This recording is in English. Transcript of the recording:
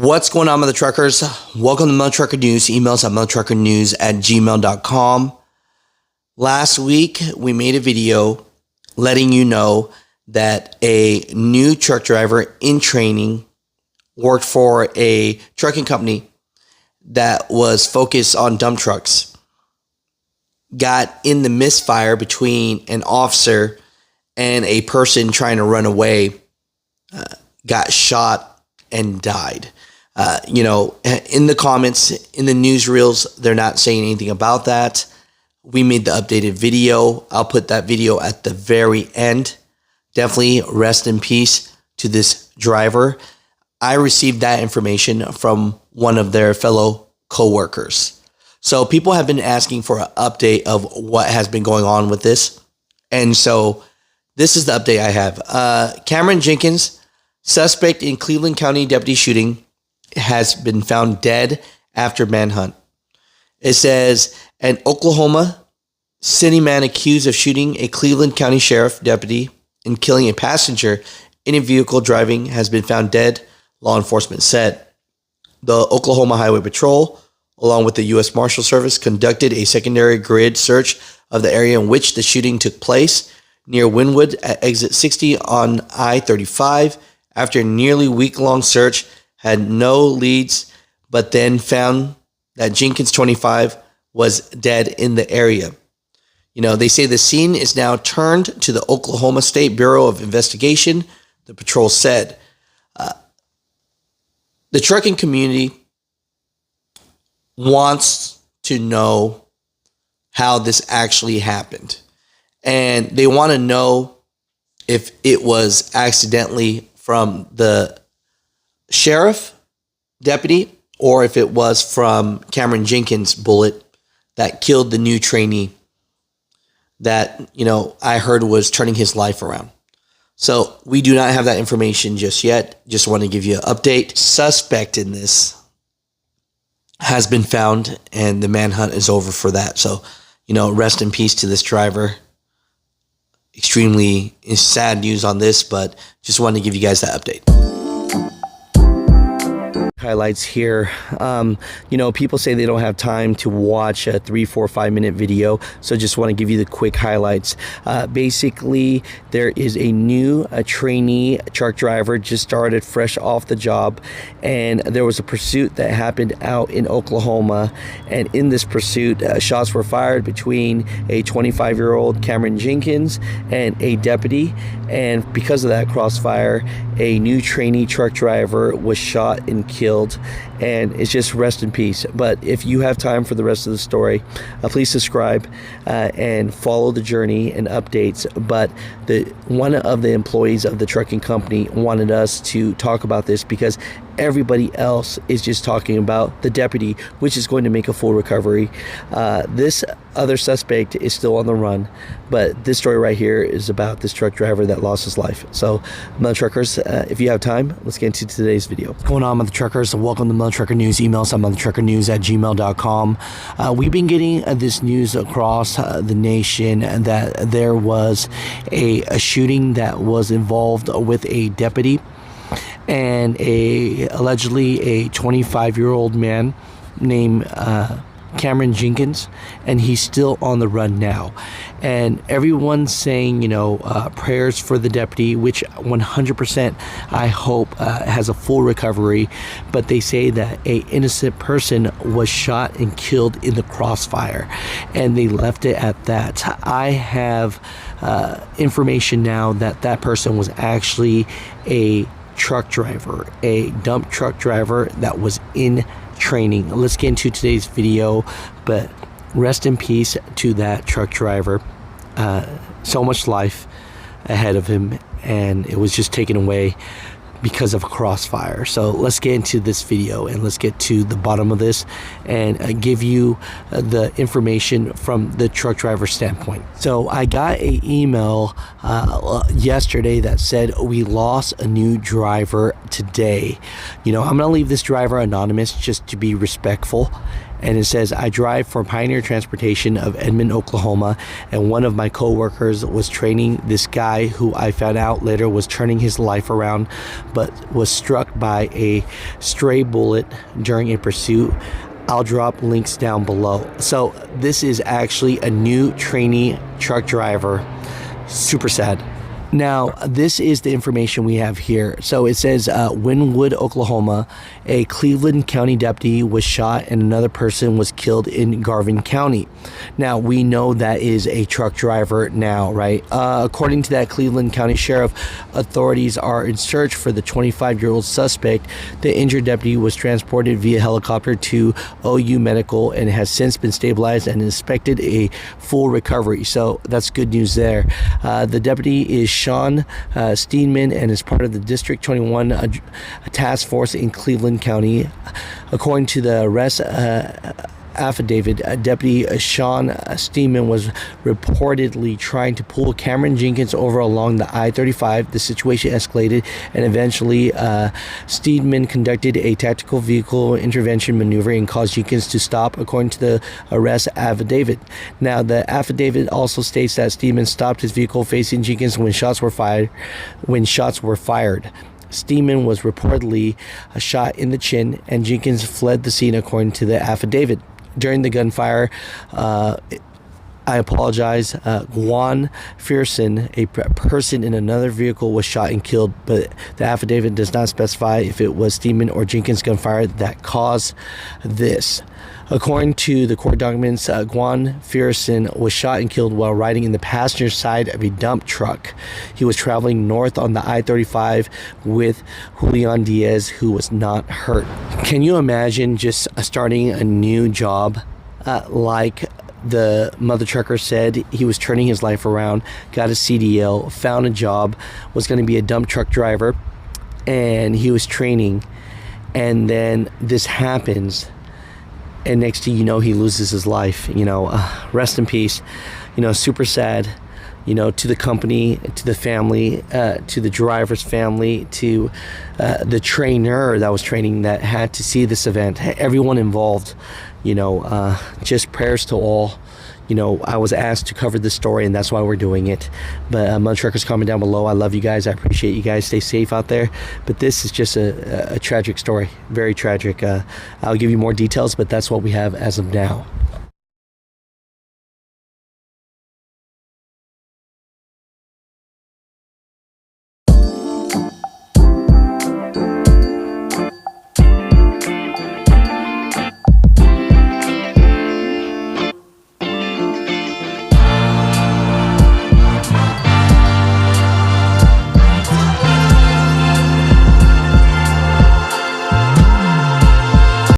What's going on, Mutha Truckers? Welcome to Mutha Trucker News. Emails at muthatruckernews@gmail.com. Last week, we made a video letting you know that a new truck driver in training worked for a trucking company that was focused on dump trucks. Got in the misfire between an officer and a person trying to run away, got shot and died. In the comments, in the newsreels, they're not saying anything about that. We made the updated video. I'll put that video at the very end. Definitely rest in peace to this driver. I received that information from one of their fellow co-workers. So people have been asking for an update of what has been going on with this. And so this is the update I have. Cameron Jenkins, suspect in Cleveland County deputy shooting, has been found dead after manhunt. It says an Oklahoma City man accused of shooting a Cleveland County sheriff deputy and killing a passenger in a vehicle driving has been found dead, law enforcement said. The Oklahoma Highway Patrol, along with the U.S. Marshal Service, conducted a secondary grid search of the area in which the shooting took place near Wynwood at exit 60 on I-35. After a nearly week-long search, had no leads, but then found that Jenkins, 25, was dead in the area. They say the scene is now turned to the Oklahoma State Bureau of Investigation, the patrol said. The trucking community wants to know how this actually happened. And they want to know if it was accidentally from the sheriff deputy or if it was from Cameron Jenkins' bullet that killed the new trainee that, I heard was turning his life around. So we do not have that information just yet. Just want to give you an update. Suspect in this has been found and the manhunt is over for that. So, rest in peace to this driver. Extremely sad news on this, but just wanted to give you guys that update. Highlights here. People say they don't have time to watch a 3, 4, 5 minute video, so just want to give you the quick highlights. Basically, there is a new trainee truck driver just started fresh off the job, and there was a pursuit that happened out in Oklahoma, and in this pursuit, shots were fired between a 25-year-old Cameron Jenkins and a deputy, and because of that crossfire, a new trainee truck driver was shot and killed. And it's just rest in peace. But if you have time for the rest of the story, please subscribe and follow the journey and updates. But one of the employees of the trucking company wanted us to talk about this because everybody else is just talking about the deputy, which is going to make a full recovery. This other suspect is still on the run, but this story right here is about this truck driver that lost his life. So, Mutha Truckers, if you have time, let's get into today's video. What's going on, Mutha Truckers? Welcome to Mutha Trucker News. Emails at muthatruckernews@gmail.com. We've been getting this news across the nation that there was a shooting that was involved with a deputy and allegedly a 25-year-old man named Cameron Jenkins, and he's still on the run now. And everyone's saying, prayers for the deputy, which 100% I hope has a full recovery. But they say that a innocent person was shot and killed in the crossfire, and they left it at that. I have information now that that person was actually a truck driver, a dump truck driver that was in training. Let's get into today's video, but rest in peace to that truck driver. So much life ahead of him, and it was just taken away because of a crossfire. So let's get into this video and let's get to the bottom of this and give you the information from the truck driver standpoint. So I got an email yesterday that said we lost a new driver today. I'm gonna leave this driver anonymous just to be respectful, And it says, I drive for Pioneer Transportation of Edmond, Oklahoma, and one of my co-workers was training this guy who I found out later was turning his life around, but was struck by a stray bullet during a pursuit. I'll drop links down below. So this is actually a new trainee truck driver. Super sad. Now, this is the information we have here. So it says Wynwood, Oklahoma, a Cleveland County deputy was shot and another person was killed in Garvin County. Now, we know that is a truck driver now, right? According to that Cleveland County Sheriff, authorities are in search for the 25-year-old suspect. The injured deputy was transported via helicopter to OU Medical and has since been stabilized and expected a full recovery. So that's good news there. The deputy is Sean Steinman and is part of the District 21 task force in Cleveland County. According to the arrest affidavit, Deputy Sean Steinman was reportedly trying to pull Cameron Jenkins over along the I-35. The situation escalated, and eventually Steinman conducted a tactical vehicle intervention maneuver and caused Jenkins to stop, according to the arrest affidavit. Now, the affidavit also states that Steinman stopped his vehicle facing Jenkins when shots were fired. Steinman was reportedly shot in the chin, and Jenkins fled the scene, according to the affidavit. During the gunfire, Juan Fearson, a person in another vehicle, was shot and killed, but the affidavit does not specify if it was Steinman or Jenkins' gunfire that caused this. According to the court documents, Juan Fearson was shot and killed while riding in the passenger side of a dump truck. He was traveling north on the I-35 with Julian Diaz, who was not hurt. Can you imagine just starting a new job like the Mutha Trucker said? He was turning his life around, got a CDL, found a job, was going to be a dump truck driver, and he was training, and then this happens. And next thing you know, he loses his life. Rest in peace. Super sad. To the company, to the family, to the driver's family, to the trainer that was training that had to see this event. Everyone involved. Just prayers to all. I was asked to cover this story, and that's why we're doing it. But Mutha Truckers, comment down below. I love you guys. I appreciate you guys. Stay safe out there. But this is just a tragic story. Very tragic. I'll give you more details, but that's what we have as of now.